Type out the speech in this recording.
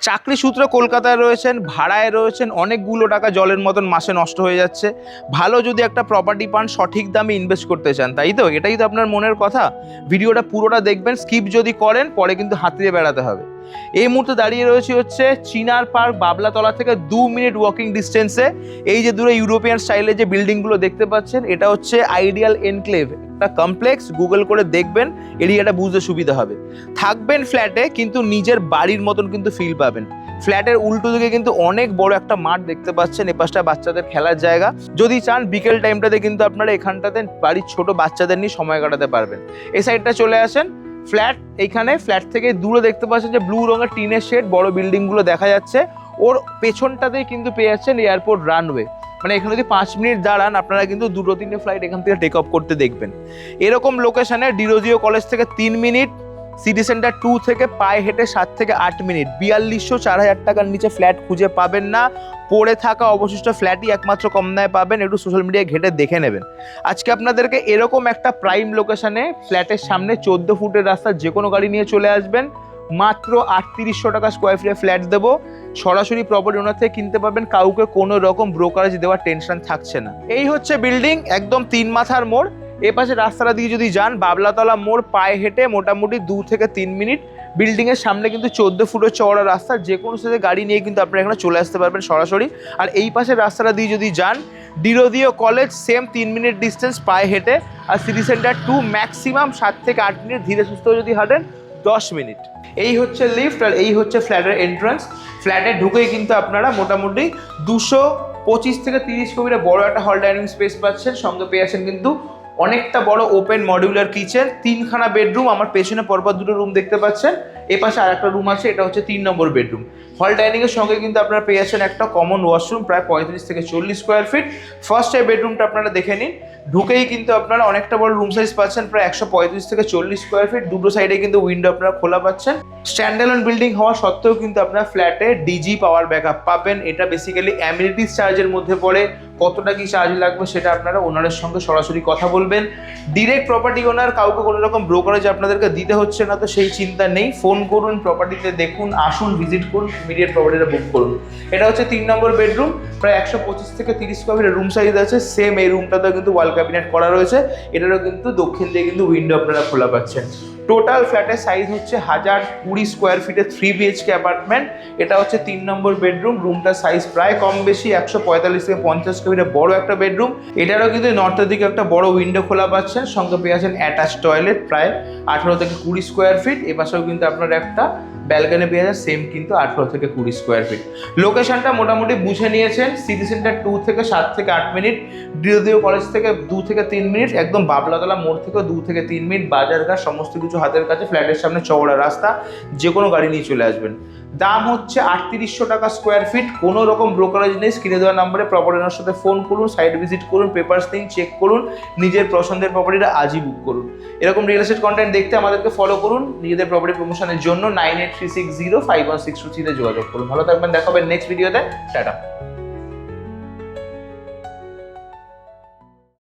চাকরি সূত্রে কলকাতায় রয়েছেন, ভাড়ায় রয়েছেন, অনেকগুলো টাকা জলের মতন মাসে নষ্ট হয়ে যাচ্ছে। ভালো যদি একটা প্রপার্টি পান, সঠিক দামে ইনভেস্ট করতে চান, তাই তো? এটাই তো আপনার মনের কথা। ভিডিওটা পুরোটা দেখবেন, স্কিপ যদি করেন পরে কিন্তু হাত দিয়ে বেড়াতে হবে। এই মুহূর্তে দাঁড়িয়ে রয়েছে হচ্ছে চিনার পার্ক বাবলাতলা থেকে 2 মিনিট ওয়াকিং ডিস্টেন্সে। এই যে দূরে ইউরোপিয়ান স্টাইলের যে বিল্ডিংগুলো দেখতে পাচ্ছেন, এটা হচ্ছে আইডিয়াল এনক্লেভ, একটা কমপ্লেক্স। গুগল করে দেখবেন, এরিয়াটা বুঝতে সুবিধা হবে। থাকবেন ফ্ল্যাটে, কিন্তু নিজের বাড়ির মতন কিন্তু ফিল পাবেন। ফ্ল্যাটের উল্টো দিকে কিন্তু অনেক বড় একটা মাঠ দেখতে পাচ্ছেন, এপাশটা বাচ্চাদের খেলার জায়গা। যদি চান বিকেল টাইমটাতে কিন্তু আপনারা এখানটাতে বাড়ির ছোট বাচ্চাদের নিয়ে সময় কাটাতে পারবেন। এই সাইডটা চলে আসেন, ফ্ল্যাট এইখানে। ফ্ল্যাট থেকে দূরে দেখতে পাচ্ছেন যে ব্লু রঙের টিনের শেড, বড় বিল্ডিংগুলো দেখা যাচ্ছে। ওর পেছনটাতেই কিন্তু পেয়ে যাচ্ছেন এয়ারপোর্ট রানওয়ে। মানে এখানে যদি 5 মিনিট দাঁড়ান, আপনারা কিন্তু 2-3টে ফ্লাইট এখান থেকে টেক অফ করতে দেখবেন। এরকম লোকেশনে ডিরোজিও কলেজ থেকে 3 মিনিট, সিটি সেন্টার 2 থেকে পায়ে হেঁটে 7 থেকে 8 মিনিট। 4200-4000 টাকার নিচে ফ্ল্যাট খুঁজে পাবেন না। পড়ে থাকা অবশিষ্ট ফ্ল্যাটই একমাত্র কম দামে পাবেন। একটু সোশ্যাল মিডিয়ায় ঘেটে দেখে নেবেন। আজকে আপনাদেরকে এরকম একটা প্রাইম লোকেশনে, ফ্ল্যাটের সামনে 14 ফুটের রাস্তা, যে কোনো গাড়ি নিয়ে চলে আসবেন। মাত্র 3800 টাকা স্কোয়ার ফিটে ফ্ল্যাট দেবো। সরাসরি প্রপার্টি ওনার থেকে কিনতে পারবেন, কাউকে কোনো রকম ব্রোকারেজ দেওয়ার টেনশন থাকছে না। এই হচ্ছে বিল্ডিং, একদম 3 মাথার মোড়। এ পাশে রাস্তাটা দিয়ে যদি যান, বাবলাতলা মোড়, পায়ে হেঁটে মোটামুটি 2 থেকে 3 মিনিট। বিল্ডিং এর সামনে কিন্তু 14 ফুটের চওড়া রাস্তা, যে কোনো সাথে গাড়ি নিয়ে কিন্তু আপনারা এখানে চলে আসতে পারবেন সরাসরি। আর এই পাশে রাস্তাটা দিয়ে যদি যান, Derozio college same 3 minute distance পায়ে হেঁটে। আর সিটি সেন্টার 2 ম্যাক্সিমাম 7 থেকে 8 মিনিট, ধীরে সুস্থ যদি হাঁটেন 10 মিনিট। এই হচ্ছে লিফট, আর এই হচ্ছে ফ্ল্যাটের এন্ট্রান্স। ফ্ল্যাটে ঢুকেই কিন্তু আপনারা মোটামুটি 225 থেকে 30 স্কোয়ার বড় একটা হল ডাইনিং স্পেস পাচ্ছেন। সঙ্গে পেয়ে আছেন কিন্তু অনেকটা বড় ওপেন মডিউলার কিচেন, 3খানা বেডরুম। আমার পেছনে পরপর 2টো রুম দেখতে পাচ্ছেন। এ পাশে আর একটা রুম আছে, এটা হচ্ছে 3 নম্বর বেডরুম। হল ডাইনিং এর সঙ্গে কিন্তু আপনারা পেয়ে যাচ্ছেন একটা কমন ওয়াশরুম, প্রায় 35 থেকে 40 স্কোয়ার ফিট। ফার্স্ট এই বেডরুমটা আপনারা দেখে নিন। ঢুকেই কিন্তু আপনারা অনেকটা বড় রুম সাইজ পাচ্ছেন, প্রায় 135 থেকে 40 স্কোয়ার ফিট। দুটো সাইডে কিন্তু উইন্ডো আপনারা খোলা পাচ্ছেন। স্ট্যান্ডঅ্যালোন বিল্ডিং হওয়া সত্ত্বেও কিন্তু আপনারা ফ্ল্যাটে ডিজি পাওয়ার ব্যাকআপ পাবেন। এটা বেসিক্যালি অ্যামিনিটিস চার্জের মধ্যে পড়ে। কতটা কি চার্জ লাগবে সেটা আপনারা ওনারের সঙ্গে সরাসরি কথা বলবেন। ডিরেক্ট প্রপার্টি ওনার, কাউকে কোনো রকম ব্রোকারেজ আপনাদেরকে দিতে হচ্ছে না, তো সেই চিন্তা নেই। ফোন করুন, প্রপার্টিতে দেখুন, আসুন, ভিজিট করুন, ইমিডিয়েট প্রপার্টিটা বুক করুন। এটা হচ্ছে 3 নম্বর বেডরুম, প্রায় 125 থেকে 30 স্কোয়ার ফিটের রুম সাইজ আছে। সেম এই রুমটাতেও কিন্তু ওয়াল ক্যাবিনেট করা রয়েছে। এটারও কিন্তু দক্ষিণ দিয়ে কিন্তু উইন্ডো আপনারা খোলা পাচ্ছেন। টোটাল ফ্ল্যাটের সাইজ হচ্ছে 1020 স্কোয়ার ফিটের 3 BHK অ্যাপার্টমেন্ট। এটা হচ্ছে 3 নম্বর বেডরুম। রুমটার সাইজ প্রায় কম বেশি 145 থেকে 50 স্কোয়ার ফিটের বড় একটা বেডরুম। এটারও কিন্তু নর্থের দিকে একটা বড় উইন্ডো খোলা পাচ্ছেন। সঙ্গে পেয়ে আছেন অ্যাটাচ টয়লেট, প্রায় 18 থেকে 20 স্কোয়ার ফিট। এপাশেও কিন্তু আপনারা একটা ব্যালকনি পেয়ে যাচ্ছে, সেম কিন্তু 18 থেকে 20 স্কোয়ার ফিট। লোকেশনটা মোটামুটি বুঝে নিয়েছেন। সিটি সেন্টার 2 থেকে 7 থেকে 8 মিনিট, ডিরোজিও কলেজ থেকে 2 থেকে 3 মিনিট, একদম বাবলাতলা মোড় থেকে 2 থেকে 3 মিনিট, বাজারঘাট সমস্ত কিছু হাতের কাছে। ফ্ল্যাটের সামনে চওড়া রাস্তা, যে কোনো গাড়ি নিয়ে চলে আসবেন। দাম হচ্ছে 3800 টাকা স্কোয়ার ফিট। কোনো রকম ব্রোকারেজ নেই। স্ক্রিনে দেওয়া নাম্বারে প্রপার্টি ওনার সাথে ফোন করুন, সাইট ভিজিট করুন, পেপারস নিন, চেক করুন, নিজের পছন্দের প্রপার্টিটা আজই বুক করুন। এরকম রিয়েল এস্টেট কন্টেন্ট দেখতে আমাদেরকে ফলো করুন। নিজেদের প্রপার্টি প্রমোশনের জন্য 9836051623 যোগাযোগ করুন। ভালো থাকবেন, দেখা হবে নেক্সট ভিডিওতে। টাটা।